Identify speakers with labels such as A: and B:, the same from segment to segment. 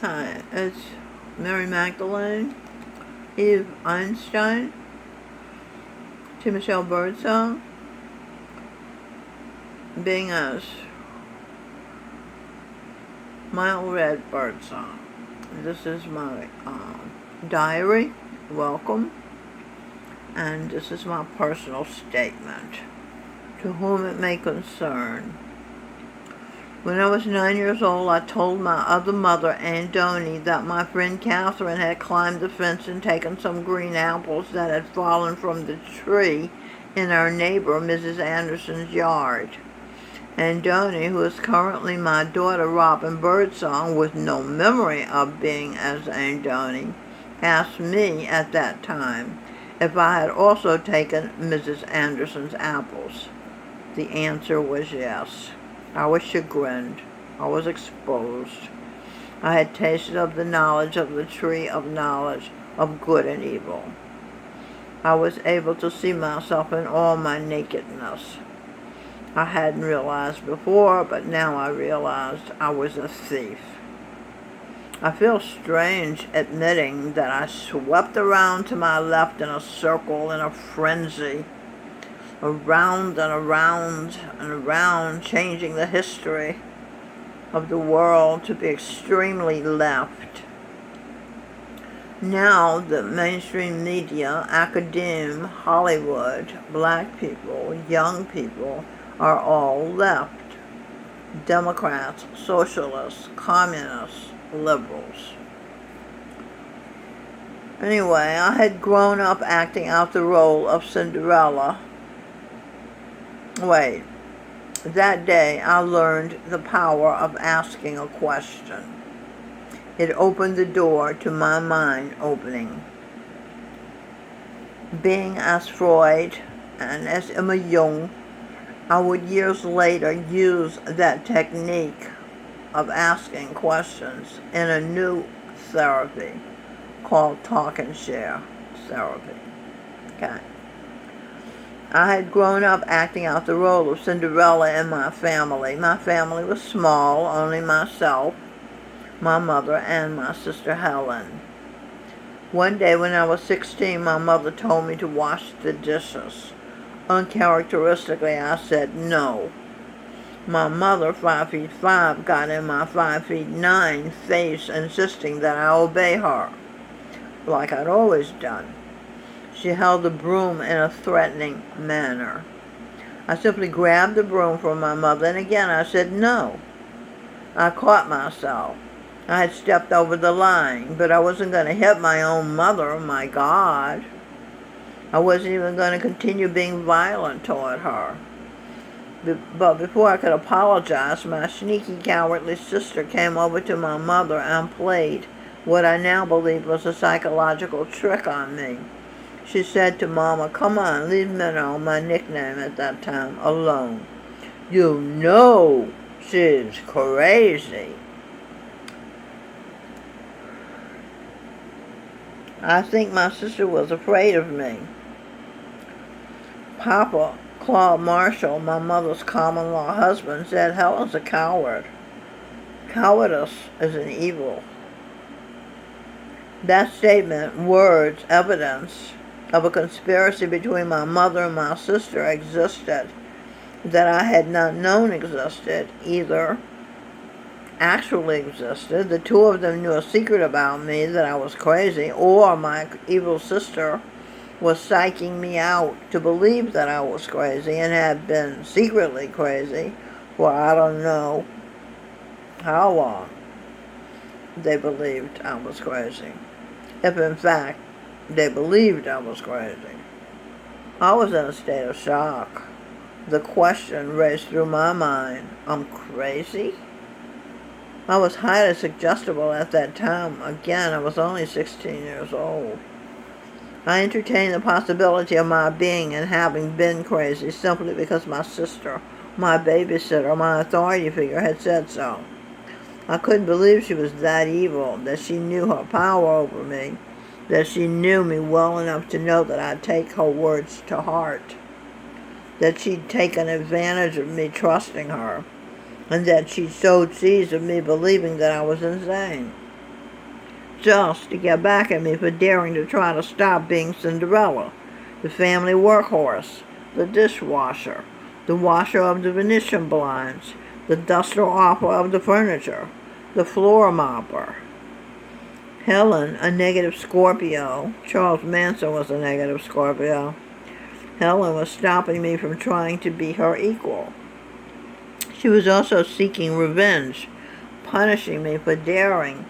A: Hi, it's Mary Magdalene, Eve Einstein, to Michelle Birdsong, being as Mile Red Birdsong. This is my diary. Welcome. And this is my personal statement. To whom it may concern. When I was 9 years old, I told my other mother, Aunt Donnie, that my friend Catherine had climbed the fence and taken some green apples that had fallen from the tree in our neighbor, Mrs. Anderson's yard. Aunt Donnie, who is currently my daughter, Robin Birdsong, with no memory of being as Aunt Donnie, asked me at that time if I had also taken Mrs. Anderson's apples. The answer was yes. I was chagrined. I was exposed. I had tasted of the knowledge of the tree of knowledge of good and evil. I was able to see myself in all my nakedness. I hadn't realized before, but now I realized I was a thief. I feel strange admitting that I swept around to my left in a circle in a frenzy, around and around and around, changing the history of the world to be extremely left. Now the mainstream media, academia, Hollywood, black people, young people are all left. Democrats, socialists, communists, liberals. Anyway, I had grown up acting out the role of Cinderella. That day I learned the power of asking a question. It opened the door to my mind opening. Being as Freud and as Emma Jung, I would years later use that technique of asking questions in a new therapy called talk and share therapy. Okay. I had grown up acting out the role of Cinderella in my family. My family was small, only myself, my mother, and my sister Helen. One day when I was 16, my mother told me to wash the dishes. Uncharacteristically, I said no. My mother, 5'5", got in my 5'9" face, insisting that I obey her, like I'd always done. She held the broom in a threatening manner. I simply grabbed the broom from my mother, and again I said no. I caught myself. I had stepped over the line, but I wasn't going to hit my own mother, my God. I wasn't even going to continue being violent toward her. But before I could apologize, my sneaky, cowardly sister came over to my mother and played what I now believe was a psychological trick on me. She said to Mama, "Come on, leave Minnow," my nickname at that time, alone. You know she's crazy. I think my sister was afraid of me. Papa, Claude Marshall, my mother's common-law husband, said Helen's a coward. Cowardice is an evil. That statement, words, evidence of a conspiracy between my mother and my sister existed that I had not known existed, either actually existed. The two of them knew a secret about me, that I was crazy, or my evil sister was psyching me out to believe that I was crazy and had been secretly crazy for I don't know how long they believed I was crazy. If in fact they believed I was crazy. I was in a state of shock. The question raced through my mind, I'm crazy? I was highly suggestible at that time. Again, I was only 16 years old. I entertained the possibility of my being and having been crazy simply because my sister, my babysitter, my authority figure had said so. I couldn't believe she was that evil, that she knew her power over me, that she knew me well enough to know that I'd take her words to heart, that she'd taken advantage of me trusting her, and that she'd sowed seeds of me believing that I was insane. just to get back at me for daring to try to stop being Cinderella, the family workhorse, the dishwasher, the washer of the Venetian blinds, the duster-offer of the furniture, the floor mopper. Helen, a negative Scorpio. Charles Manson was a negative Scorpio. Helen was stopping me from trying to be her equal. She was also seeking revenge, punishing me for daring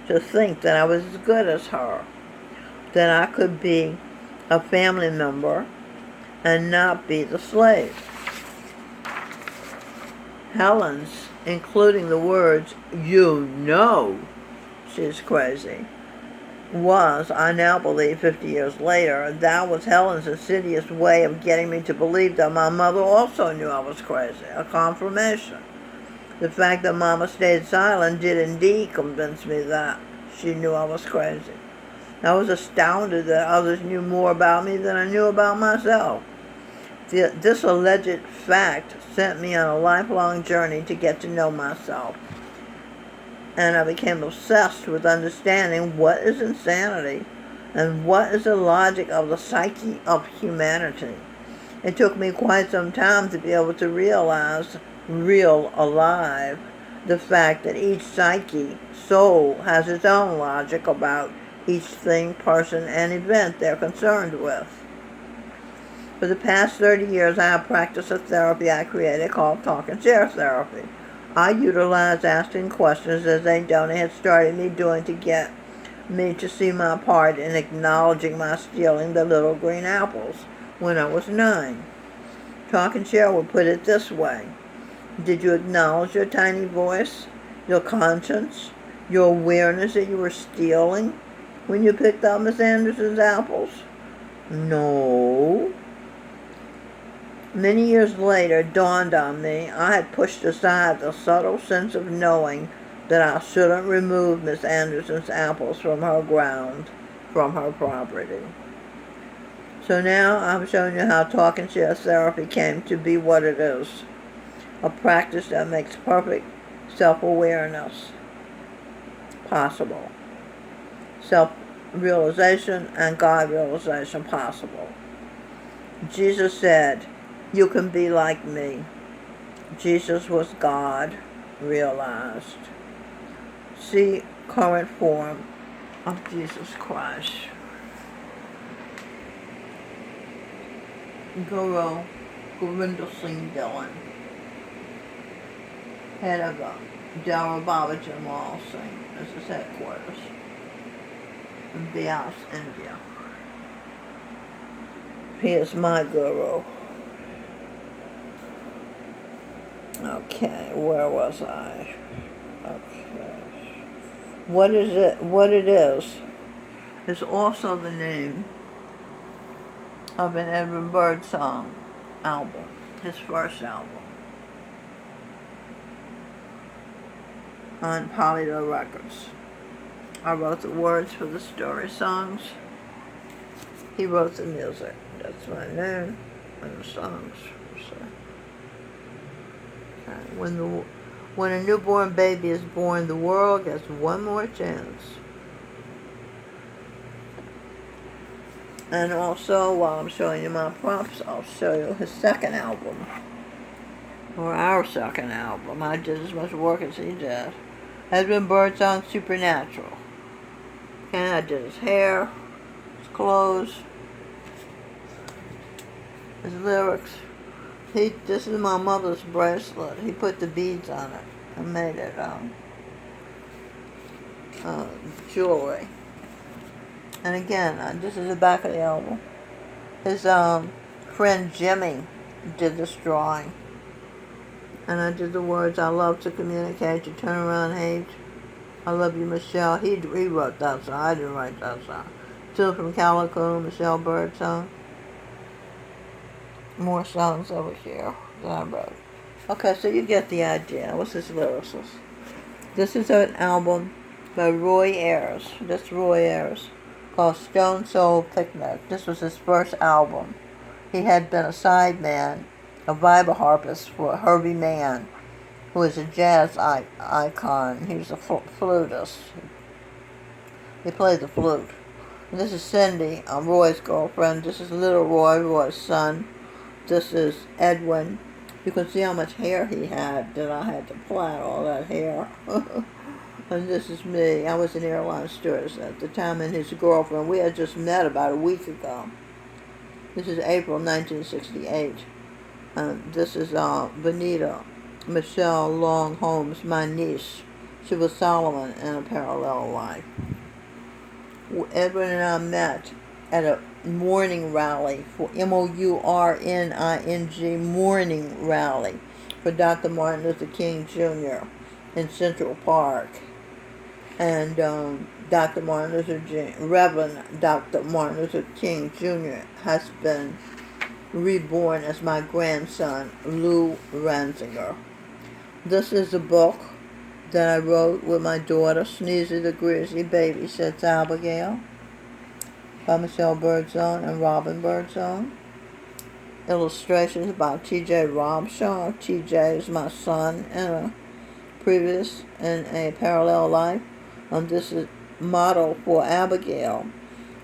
A: to think that I was as good as her, that I could be a family member and not be the slave. Helen's, including the words, "you know she's crazy," was, I now believe 50 years later, that was Helen's insidious way of getting me to believe that my mother also knew I was crazy, a confirmation. The fact that Mama stayed silent did indeed convince me that she knew I was crazy. I was astounded that others knew more about me than I knew about myself. This alleged fact sent me on a lifelong journey to get to know myself. And I became obsessed with understanding what is insanity and what is the logic of the psyche of humanity. It took me quite some time to be able to realize, real alive, the fact that each psyche, soul, has its own logic about each thing, person, and event they're concerned with. For the past 30 years, I have practiced a therapy I created called Talk and Share Therapy. I utilize asking questions as Dona had started me doing to get me to see my part in acknowledging my stealing the little green apples when I was 9. Talk and Share would put it this way. Did you acknowledge your tiny voice, your conscience, your awareness that you were stealing when you picked up Miss Anderson's apples? No. Many years later, it dawned on me I had pushed aside the subtle sense of knowing that I shouldn't remove Miss Anderson's apples from her ground, from her property. So now I'm showing you how Talk and Share Therapy came to be what it is. A practice that makes perfect self-awareness possible. Self-realization and God-realization possible. Jesus said, "You can be like me." Jesus was God realized. See current form of Jesus Christ. Guru Govinda Singh Dillon, head of Dara Baba Jamal Singh, as his headquarters in Bias, India. He is my guru. Okay, where was I? Okay. What is it? What it is also the name of an Edwin Birdsong album, his first album, on Polydor Records. I wrote the words for the story songs. He wrote the music. That's my name and the songs. So, okay. When a newborn baby is born, the world gets one more chance. And also, while I'm showing you my prompts, I'll show you his second album, or our second album. I did as much work as he did. Edwin Birdsong Supernatural. Okay, I did his hair, his clothes, his lyrics. This is my mother's bracelet. He put the beads on it and made it jewelry. And again, this is the back of the album. His friend Jimmy did this drawing. And I did the words, "I love to communicate, to turn around hate. I love you, Michelle." He wrote that song. I didn't write that song. Two from Calico, Michelle Birdsong. More songs over here that I wrote. Okay, so you get the idea. What's his lyricist? This is an album by Roy Ayers. That's Roy Ayers, called Stone Soul Picnic. This was his first album. He had been a sideman, a vibraharpist for Herbie Mann, who was a jazz icon. He was a flutist. He plays the flute. And this is Cindy, Roy's girlfriend. This is little Roy, Roy's son. This is Edwin. You can see how much hair he had, that I had to plait all that hair. And this is me. I was an airline stewardess at the time, and his girlfriend. We had just met about a week ago. This is April 1968. This is Benita Michelle Long Holmes, my niece. She was Solomon in a parallel life. Edwin and I met at a morning rally for MOURNING morning rally for Dr. Martin Luther King Jr. in Central Park. And Reverend Dr. Martin Luther King Jr. has been reborn as my grandson, Lou Ranziger. This is a book that I wrote with my daughter, Sneezy the Grizzly Baby Sits Abigail, by Michelle Birdsong and Robin Birdsong. Illustrations by T.J. Robshaw. T.J. is my son in a parallel life. And this is model for Abigail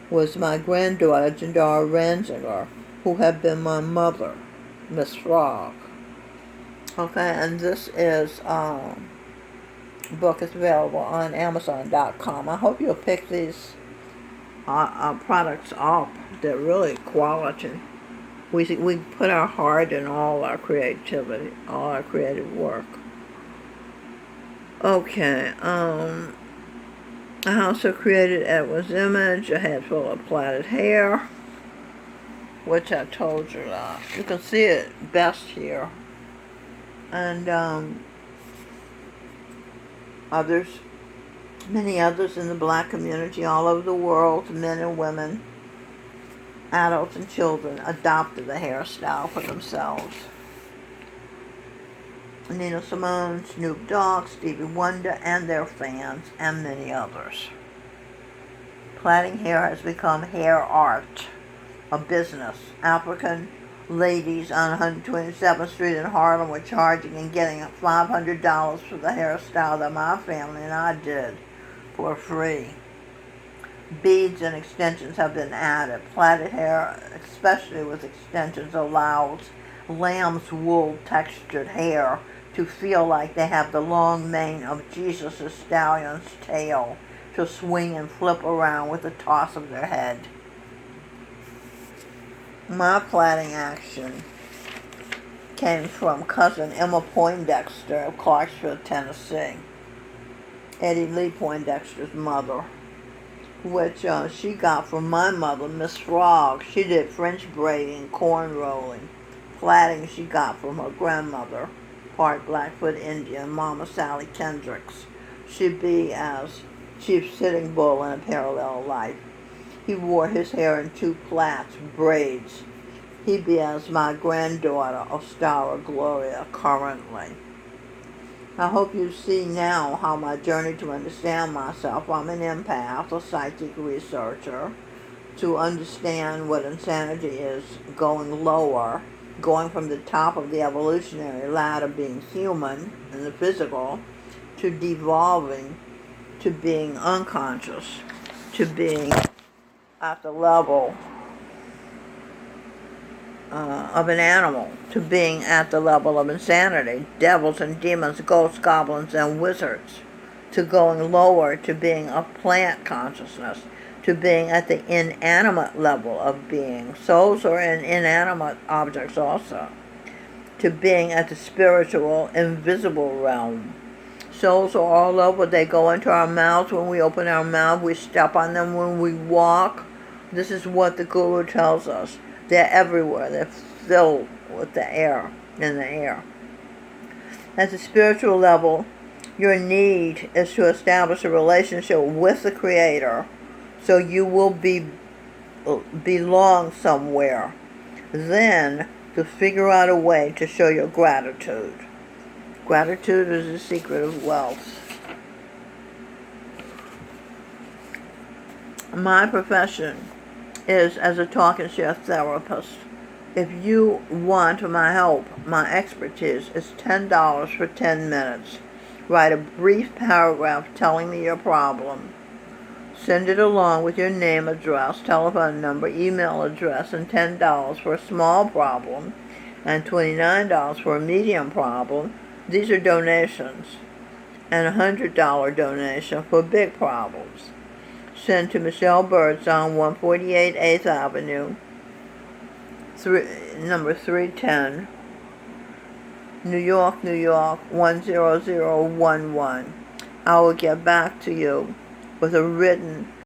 A: was my granddaughter, Jandara Ranziger, who had been my mother, Miss Frog. Okay, and this is book is available on Amazon.com. I hope you'll pick these products up. They're really quality. We put our heart in all our creativity, all our creative work. Okay, a house that created Edward's image, a head full of plaited hair, which I told you that. You can see it best here. And many others in the black community all over the world, men and women, adults and children, adopted the hairstyle for themselves. Nina Simone, Snoop Dogg, Stevie Wonder, and their fans, and many others. Plaiting hair has become hair art, a business. African ladies on 127th Street in Harlem were charging and getting $500 for the hairstyle that my family and I did for free. Beads and extensions have been added. Plaited hair, especially with extensions, allows lamb's wool textured hair to feel like they have the long mane of Jesus' stallion's tail to swing and flip around with a toss of their head. My plaiting action came from cousin Emma Poindexter of Clarksville, Tennessee, Eddie Lee Poindexter's mother, which she got from my mother, Miss Frog. She did French braiding, corn rolling. Plaiting she got from her grandmother, part Blackfoot Indian, Mama Sally Kendricks. She'd be as Chief Sitting Bull in a parallel life. He wore his hair in two plaits, braids. He'd be as my granddaughter, Ostara Gloria, currently. I hope you see now how my journey to understand myself. I'm an empath, a psychic researcher, to understand what insanity is, going lower, going from the top of the evolutionary ladder, being human in the physical, to devolving to being unconscious, to being at the level of an animal, to being at the level of insanity, devils and demons, ghosts, goblins, and wizards, to going lower, to being a plant consciousness, to being at the inanimate level of being. Souls are in inanimate objects also. To being at the spiritual, invisible realm. Souls are all over. They go into our mouths when we open our mouth. We step on them when we walk. This is what the Guru tells us. They're everywhere. They're filled with the air, in the air. At the spiritual level, your need is to establish a relationship with the Creator, so you will belong somewhere. Then, to figure out a way to show your gratitude. Gratitude is the secret of wealth. My profession is as a talk and share therapist. If you want my help, my expertise is $10 for 10 minutes. Write a brief paragraph telling me your problem. Send it along with your name, address, telephone number, email address, and $10 for a small problem and $29 for a medium problem. These are donations. And a $100 donation for big problems. Send to Michelle Birdsong, 148 8th Avenue, number 310, New York, New York, 10011. I will get back to you with a written